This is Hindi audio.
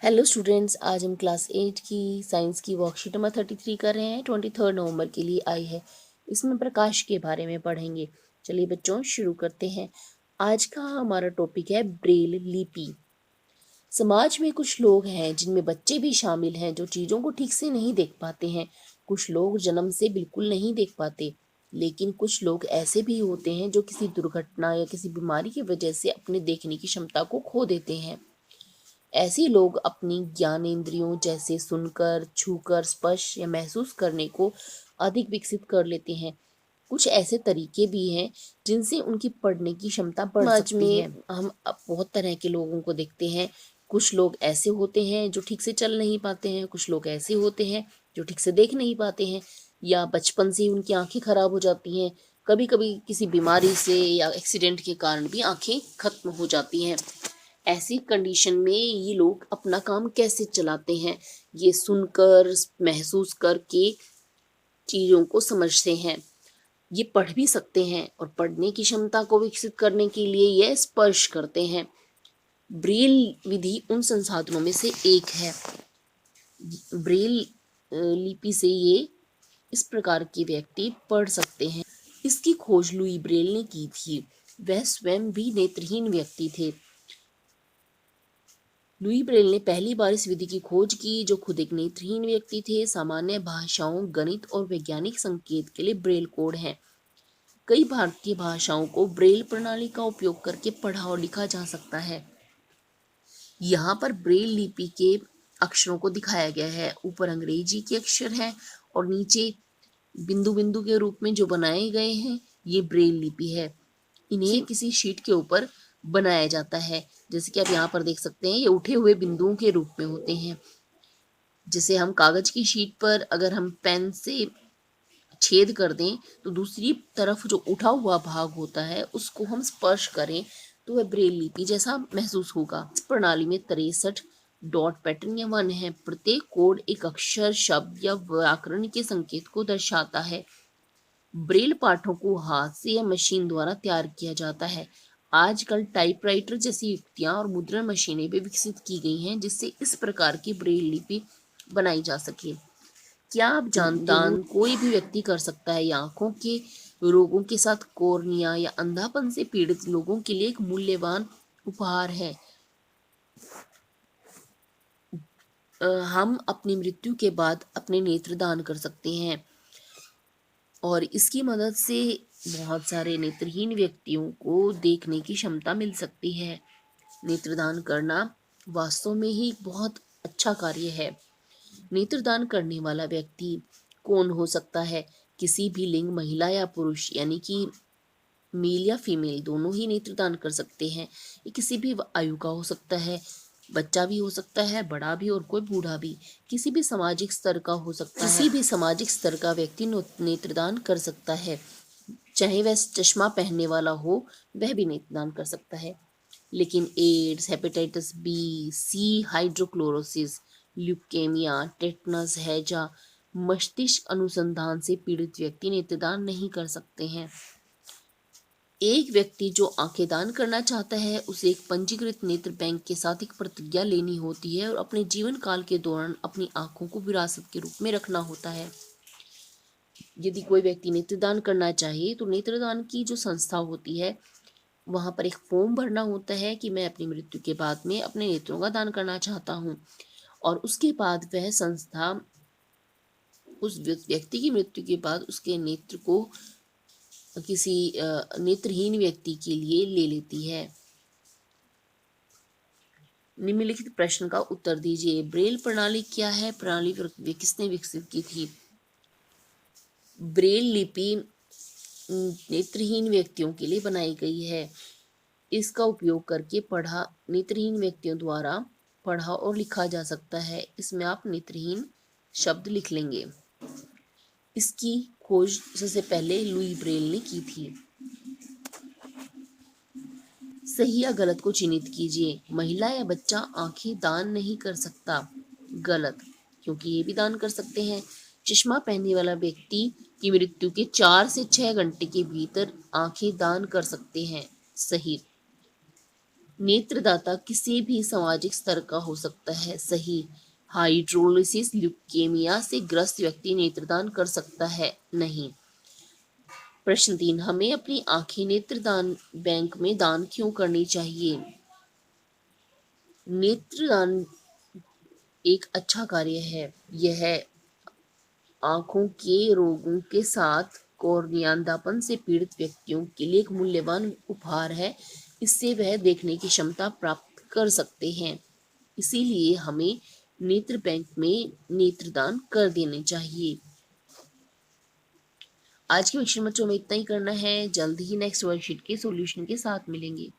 हेलो स्टूडेंट्स, आज हम क्लास 8 की साइंस की वर्कशीट नंबर 33 कर रहे हैं। 23 नवंबर के लिए आई है। इसमें प्रकाश के बारे में पढ़ेंगे। चलिए बच्चों, शुरू करते हैं। आज का हमारा टॉपिक है ब्रेल लिपि। समाज में कुछ लोग हैं जिनमें बच्चे भी शामिल हैं जो चीज़ों को ठीक से नहीं देख पाते हैं। कुछ लोग जन्म से बिल्कुल नहीं देख पाते, लेकिन कुछ लोग ऐसे भी होते हैं जो किसी दुर्घटना या किसी बीमारी की वजह से अपने देखने की क्षमता को खो देते हैं। ऐसे लोग अपनी ज्ञानेंद्रियों जैसे सुनकर, छूकर, स्पर्श या महसूस करने को अधिक विकसित कर लेते हैं। कुछ ऐसे तरीके भी हैं जिनसे उनकी पढ़ने की क्षमता बढ़ सकती है। हम अब बहुत तरह के लोगों को देखते हैं। कुछ लोग ऐसे होते हैं जो ठीक से चल नहीं पाते हैं, कुछ लोग ऐसे होते हैं जो ठीक से देख नहीं पाते हैं, या बचपन से ही उनकी आंखें खराब हो जाती हैं। कभी कभी किसी बीमारी से या एक्सीडेंट के कारण भी आंखें खत्म हो जाती हैं। ऐसी कंडीशन में ये लोग अपना काम कैसे चलाते हैं? ये सुनकर, महसूस करके चीजों को समझते हैं। ये पढ़ भी सकते हैं और पढ़ने की क्षमता को विकसित करने के लिए ये स्पर्श करते हैं। ब्रेल विधि उन संसाधनों में से एक है। ब्रेल लिपि से ये इस प्रकार के व्यक्ति पढ़ सकते हैं। इसकी खोज लुई ब्रेल ने की थी। वह स्वयं भी नेत्रहीन व्यक्ति थे। लुई ब्रेल ने पहली बार इस विधि की खोज की, जो खुद एक नेत्रहीन व्यक्ति थे। सामान्य भाषाओं, गणित और वैज्ञानिक संकेत के लिए ब्रेल कोड हैं। कई भारतीय भाषाओं को ब्रेल प्रणाली का उपयोग करके पढ़ा और लिखा जा सकता है। यहाँ पर ब्रेल लिपि के अक्षरों को दिखाया गया है। ऊपर अंग्रेजी के अक्षर हैं और नीचे बिंदु बिंदु के रूप में जो बनाए गए हैं, ये ब्रेल लिपि है। इन्हें किसी शीट के ऊपर बनाया जाता है। जैसे कि आप यहाँ पर देख सकते हैं, ये उठे हुए बिंदुओं के रूप में होते हैं। जैसे हम कागज की शीट पर अगर हम पेन से छेद कर दें तो दूसरी तरफ जो उठा हुआ भाग होता है उसको हम स्पर्श करें तो वह ब्रेल लिपि जैसा महसूस होगा। इस प्रणाली में 63 डॉट पैटर्न या वन है। प्रत्येक कोड एक अक्षर, शब्द या व्याकरण के संकेत को दर्शाता है। ब्रेल पाठों को हाथ से या मशीन द्वारा तैयार किया जाता है। आजकल टाइपराइटर जैसी युक्तियां और मुद्रण मशीनें भी विकसित की गई हैं जिससे इस प्रकार की ब्रेल लिपि बनाई जा सके। क्या आप जानते हो, कोई भी व्यक्ति कर सकता है। ये आंखों के रोगों के साथ कोर्निया या अंधापन से पीड़ित लोगों के लिए एक मूल्यवान उपहार है। हम अपनी मृत्यु के बाद अपने नेत्र दान कर सकते हैं और इसकी मदद से बहुत सारे नेत्रहीन व्यक्तियों को देखने की क्षमता मिल सकती है। नेत्रदान करना वास्तव में ही बहुत अच्छा कार्य है। नेत्रदान करने वाला व्यक्ति कौन हो सकता है? किसी भी लिंग, महिला या पुरुष, यानी कि मेल या फीमेल दोनों ही नेत्रदान कर सकते हैं। ये किसी भी आयु का हो सकता है, बच्चा भी हो सकता है, बड़ा भी और कोई बूढ़ा भी। किसी भी सामाजिक स्तर का हो सकता है। किसी भी सामाजिक स्तर का व्यक्ति नेत्रदान कर सकता है। चाहे वह चश्मा पहनने वाला हो, वह भी नेत्रदान कर सकता है। लेकिन एड्स, हेपेटाइटिस बी, सी, हाइड्रोक्लोरोसिस, ल्यूकेमिया, टेटनस, हैजा, मस्तिष्क अनुसंधान से पीड़ित व्यक्ति नेत्रदान नहीं कर सकते हैं। एक व्यक्ति जो आंखें दान करना चाहता है उसे एक पंजीकृत नेत्र बैंक के साथ एक प्रतिज्ञा लेनी होती है और अपने जीवन काल के दौरान अपनी आंखों को विरासत के रूप में रखना होता है। यदि कोई व्यक्ति नेत्रदान करना चाहे तो नेत्रदान की जो संस्था होती है वहां पर एक फॉर्म भरना होता है कि मैं अपनी मृत्यु के बाद में अपने नेत्रों का दान करना चाहता हूँ, और उसके बाद वह संस्था उस व्यक्ति की मृत्यु के बाद उसके नेत्र को किसी नेत्रहीन व्यक्ति के लिए ले लेती है। निम्नलिखित प्रश्न का उत्तर दीजिए। ब्रेल प्रणाली क्या है? प्रणाली किसने विकसित की थी? ब्रेल लिपि नेत्रहीन व्यक्तियों के लिए बनाई गई है। इसका उपयोग करके नेत्रहीन व्यक्तियों द्वारा पढ़ा और लिखा जा सकता है। इसमें आप नेत्रहीन शब्द लिख लेंगे। इसकी खोज सबसे पहले लुई ब्रेल ने की थी। सही या गलत को चिन्हित कीजिए। महिला या बच्चा आंखें दान नहीं कर सकता। गलत, क्योंकि ये भी दान कर सकते हैं। चश्मा पहनने वाला व्यक्ति की मृत्यु के 4 से 6 घंटे के भीतर आंखें दान कर सकते हैं। सही। नेत्रदाता किसी भी सामाजिक स्तर का हो सकता है। सही। हाइड्रोलिसिस ल्यूकेमिया से ग्रस्त व्यक्ति नेत्रदान कर सकता है? नहीं। प्रश्न 3, हमें अपनी आंखें नेत्रदान बैंक में दान क्यों करनी चाहिए? नेत्रदान एक अच्छा कार्य है। यह आंखों के रोगों के साथ कोर्नियांधापन से पीड़ित व्यक्तियों के लिए एक मूल्यवान उपहार है। इससे वह देखने की क्षमता प्राप्त कर सकते हैं। इसीलिए हमें नेत्र बैंक में नेत्रदान कर देने चाहिए। आज के क्वेश्चन बच्चों में इतना ही करना है। जल्द ही नेक्स्ट वर्कशीट के सॉल्यूशन के साथ मिलेंगे।